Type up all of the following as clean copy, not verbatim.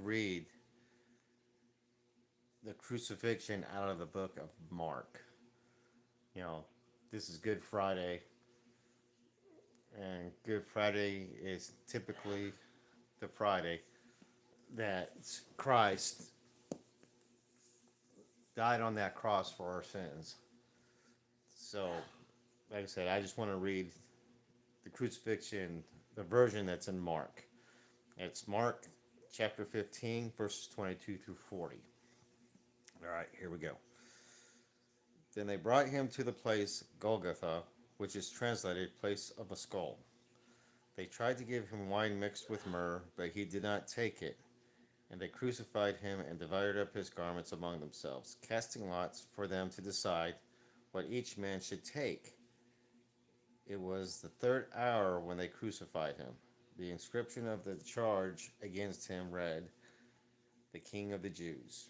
read the crucifixion out of the book of Mark. You know, this is Good Friday, and Good Friday is typically the Friday that Christ died on that cross for our sins. So, like I said, I just want to read the crucifixion, the version that's in Mark. It's Mark chapter 15, verses 22 through 40. All right, here we go. Then they brought him to the place Golgotha, which is translated place of a skull. They tried to give him wine mixed with myrrh, but he did not take it. And they crucified him and divided up his garments among themselves, casting lots for them to decide what each man should take. It was the third hour when they crucified him. The inscription of the charge against him read, "The King of the Jews."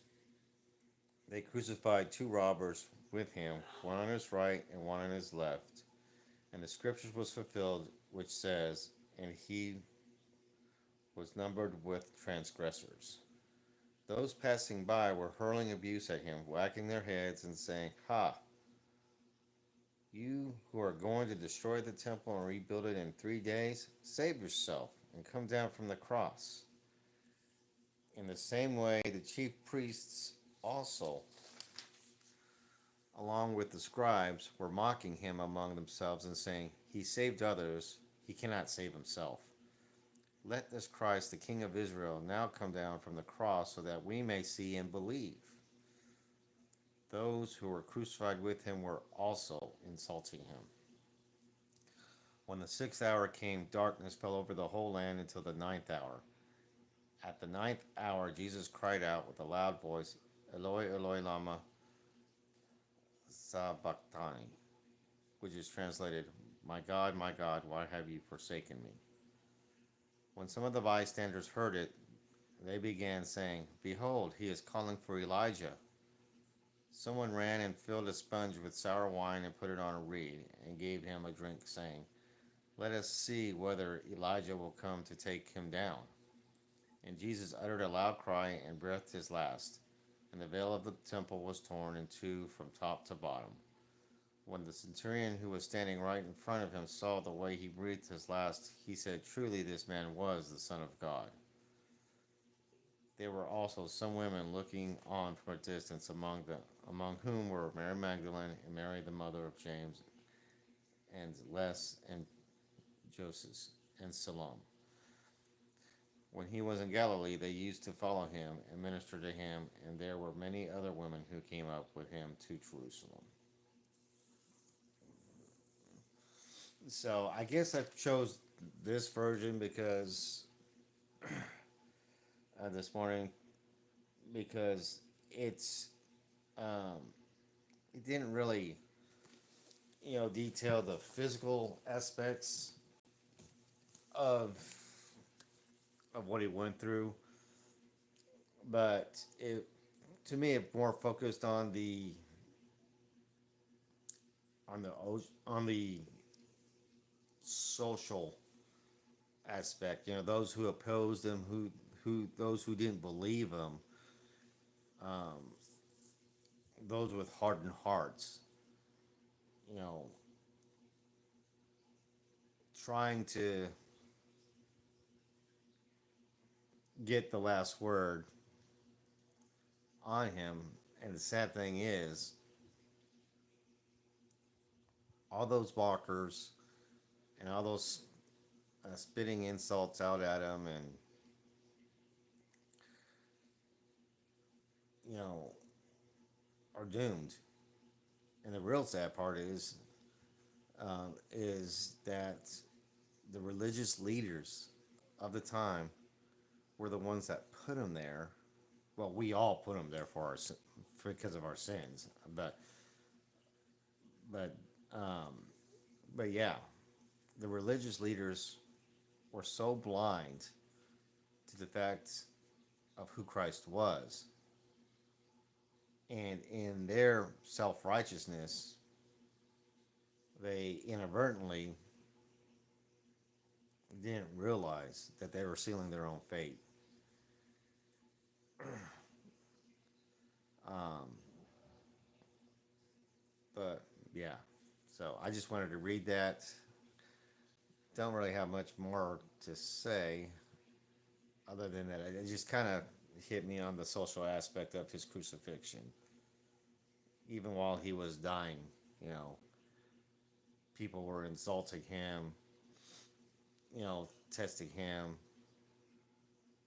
They crucified two robbers with him, one on his right and one on his left. And the scriptures was fulfilled, which says, "And he was numbered with transgressors." Those passing by were hurling abuse at him, wagging their heads and saying, "Ha! You who are going to destroy the temple and rebuild it in 3 days, save yourself and come down from the cross." In the same way, the chief priests also, along with the scribes, were mocking him among themselves and saying, "He saved others, he cannot save himself. Let this Christ, the King of Israel, now come down from the cross so that we may see and believe." Those who were crucified with him were also insulting him. When the 6th hour came, darkness fell over the whole land until the 9th hour. At the 9th hour, Jesus cried out with a loud voice, "Eloi, Eloi, lama sabachthani," which is translated, my God, why have you forsaken me?" When some of the bystanders heard it, they began saying, "Behold, he is calling for Elijah." Someone ran and filled a sponge with sour wine and put it on a reed and gave him a drink, saying, "Let us see whether Elijah will come to take him down." And Jesus uttered a loud cry and breathed his last, and the veil of the temple was torn in two from top to bottom. When the centurion who was standing right in front of him saw the way he breathed his last, he said, "Truly this man was the Son of God." There were also some women looking on from a distance, among whom were Mary Magdalene and Mary the mother of James and Les and Joseph and Salome. When he was in Galilee, they used to follow him and minister to him, and there were many other women who came up with him to Jerusalem. So I guess I chose this version because this morning because um, it didn't really detail the physical aspects of what he went through, but it to me it more focused on the social aspect. Those who opposed him, who those who didn't believe him, um, those with hardened hearts. You know, trying to get the last word on him. And the sad thing is, all those walkers and all those spitting insults out at him, and you know, are doomed. And the real sad part is that the religious leaders of the time were the ones that put him there. Well, we all put him there because of our sins, but um, but yeah, the religious leaders were so blind to the fact of who Christ was, and in their self righteousness, they inadvertently didn't realize that they were sealing their own fate. yeah. So I just wanted to read that. Don't really have much more to say other than that. It just kind of hit me on the social aspect of his crucifixion. Even while he was dying, you know, people were insulting him, testing him,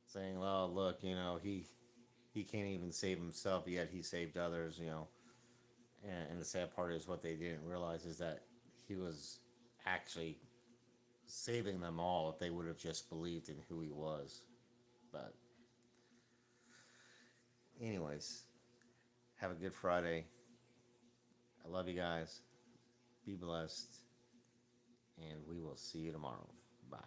saying, "Well, look, he can't even save himself, yet he saved others," And the sad part is what they didn't realize is that he was actually saving them all if they would have just believed in who he was. But, anyways, have a good Friday. I love you guys. Be blessed. And we will see you tomorrow. Bye.